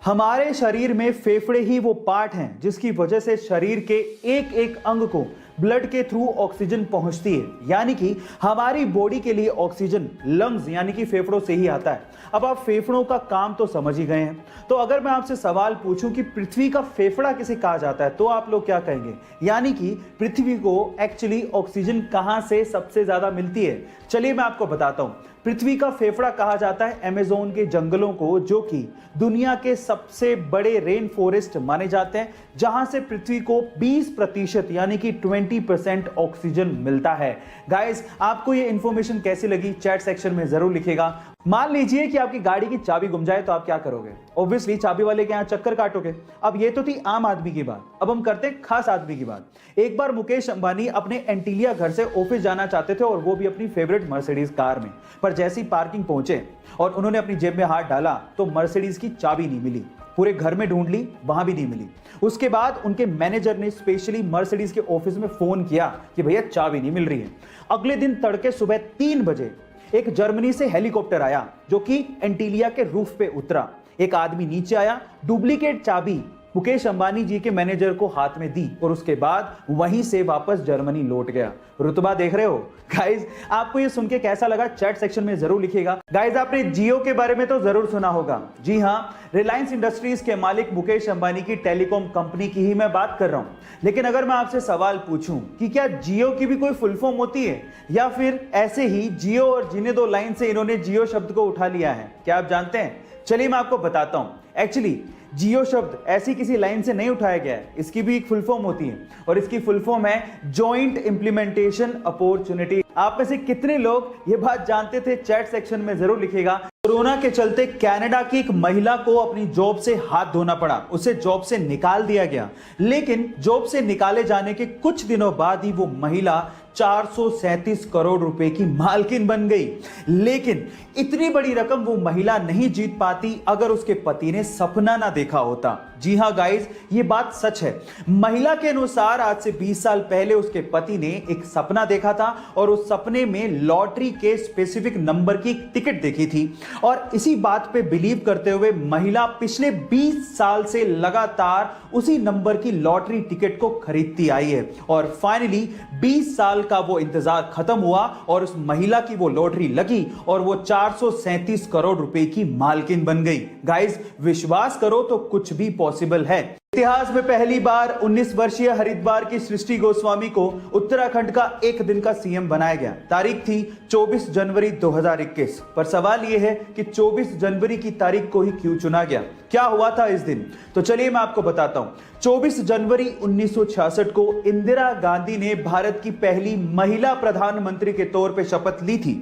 हमारे शरीर में फेफड़े ही वो पार्ट हैं जिसकी वजह से शरीर के एक एक अंग को ब्लड के थ्रू ऑक्सीजन पहुंचती है। यानी कि हमारी बॉडी के लिए ऑक्सीजन लंग्स यानी कि फेफड़ों से ही आता है। अब आप फेफड़ों का काम तो समझ ही गए हैं, तो अगर मैं आपसे सवाल पूछूं कि पृथ्वी का फेफड़ा किसे कहा जाता है तो आप लोग क्या कहेंगे? यानी कि पृथ्वी को एक्चुअली ऑक्सीजन कहां से सबसे ज्यादा मिलती है? चलिए मैं आपको बताता हूं। पृथ्वी का फेफड़ा कहा जाता है अमेज़न के जंगलों को, जो कि दुनिया के सबसे बड़े रेन फॉरेस्ट माने जाते हैं, जहां से पृथ्वी को 20% यानी कि 20% ऑक्सीजन मिलता है। गाइस, आपको ये इंफॉर्मेशन कैसी लगी चैट सेक्शन में जरूर लिखिएगा। मान लीजिए कि आपकी गाड़ी की चाबी गुम जाए तो आप क्या करोगे? ऑब्वियसली चाबी वाले के यहां चक्कर काटोगे। अब ये तो थी आम आदमी की बात, अब हम करते हैं खास आदमी की बात। एक बार मुकेश अंबानी अपने एंटीलिया घर से ऑफिस जाना चाहते थे और वो भी अपनी फेवरेट मर्सिडीज कार में। पर जैसी पार्किंग पहुंचे और उन्होंने अपनी जेब में हाथ डाला तो मर्सिडीज की चाबी नहीं मिली। पूरे घर में ढूंढ ली, वहां भी नहीं मिली। उसके बाद उनके मैनेजर ने स्पेशली मर्सिडीज के ऑफिस में फोन किया कि भैया चाबी नहीं मिल रही है। अगले दिन तड़के सुबह 3 बजे एक जर्मनी से हेलीकॉप्टर आया जो कि एंटीलिया के रूफ पे उतरा। एक आदमी नीचे आया, डुप्लीकेट चाबी मुकेश अंबानी जी के मैनेजर को हाथ में दी और उसके बाद वहीं से वापस जर्मनी लौट गया। रुतबा देख रहे हो? गाइज, आपको ये सुन के कैसा लगा चैट सेक्शन में जरूर लिखिएगा। गाइज, आपने जियो के बारे में तो जरूर सुना होगा। जी हाँ, रिलायंस इंडस्ट्रीज के मालिक मुकेश अंबानी की टेलीकॉम कंपनी की ही मैं बात कर रहा हूं। लेकिन अगर मैं आपसे सवाल पूछूं कि क्या जियो की भी कोई फुल फॉर्म होती है, या फिर ऐसे ही जियो और जीने दो लाइन से इन्होंने जियो शब्द को उठा लिया है? क्या आप जानते हैं? चलिए मैं आपको बताता हूं। एक्चुअली जियो शब्द ऐसी किसी लाइन से नहीं उठाया गया है, इसकी भी एक फुल फॉर्म होती है और इसकी फुल फॉर्म है जॉइंट इंप्लीमेंटेशन अपॉर्चुनिटी। आप में से कितने लोग ये बात जानते थे? चैट सेक्शन में जरूर लिखिएगा। कोरोना के चलते कनाडा की एक महिला को अपनी जॉब से हाथ धोना पड़ा, उसे जॉब से निकाल दिया गया। लेकिन जॉब से निकाले जाने के कुछ दिनों बाद ही वो महिला 437 करोड़ रुपए की मालकिन बन गई। लेकिन इतनी बड़ी रकम वो महिला नहीं जीत पाती अगर उसके पति ने सपना ना देखा होता। जी हां गाइस, ये बात सच है। महिला के अनुसार आज से 20 साल पहले उसके पति ने एक सपना देखा था और उस सपने में लॉटरी के स्पेसिफिक नंबर की टिकट देखी थी और इसी बात पे बिलीव करते हुए महिला पिछले 20 साल से लगातार उसी नंबर की लॉटरी टिकट को खरीदती आई है और फाइनली 20 साल का वो इंतजार खत्म हुआ और उस महिला की वो लॉटरी लगी और वो 437 करोड़ रुपए की मालकिन बन गई। गाइस, विश्वास करो तो कुछ भी पॉसिबल है। इतिहास में पहली बार 19 वर्षीय हरिद्वार की सृष्टि गोस्वामी को उत्तराखंड का एक दिन का सीएम बनाया गया। तारीख थी 24 जनवरी 2021। पर सवाल यह है कि 24 जनवरी की तारीख को ही क्यों चुना गया? क्या हुआ था इस दिन? तो चलिए मैं आपको बताता हूं। 24 जनवरी 1966 को इंदिरा गांधी ने भारत की पहली महिला प्रधानमंत्री के तौर पे शपथ ली थी।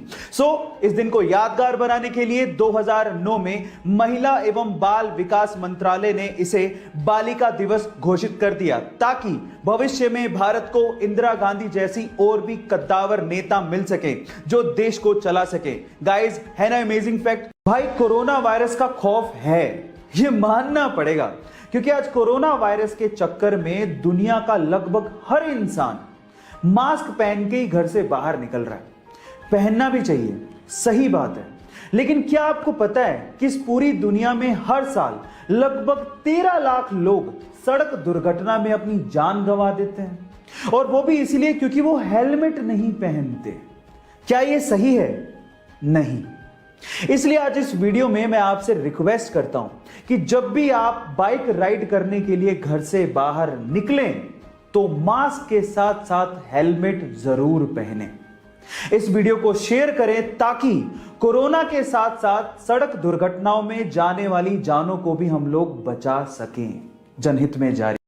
इस दिन को यादगार बनाने के लिए 2009 में महिला एवं बाल विकास मंत्रालय ने इसे बालिका दिवस घोषित कर दिया ताकि भविष्य में भारत को इंदिरा गांधी जैसी और भी कद्दावर नेता मिल सके जो देश को चला सके। गाइस, है ना अमेजिंग फैक्ट? भाई, कोरोना वायरस का खौफ है, ये मानना पड़ेगा, क्योंकि आज कोरोना वायरस के चक्कर में दुनिया का लगभग हर इंसान मास्क पहन के ही घर से बाहर निकल रहा है। पहनना भी चाहिए, सही बात है, लेकिन क्या आपको पता है कि इस पूरी दुनिया में हर साल लगभग 13 लाख लोग सड़क दुर्घटना में अपनी जान गंवा देते हैं, और वो भी इसलिए क्योंकि वो हेलमेट नहीं पहनते। क्या ये सही है? नहीं। इसलिए आज इस वीडियो में मैं आपसे रिक्वेस्ट करता हूं कि जब भी आप बाइक राइड करने के लिए घर से बाहर निकलें तो मास्क के साथ साथ हेलमेट जरूर पहनें। इस वीडियो को शेयर करें ताकि कोरोना के साथ साथ सड़क दुर्घटनाओं में जाने वाली जानों को भी हम लोग बचा सकें। जनहित में जारी।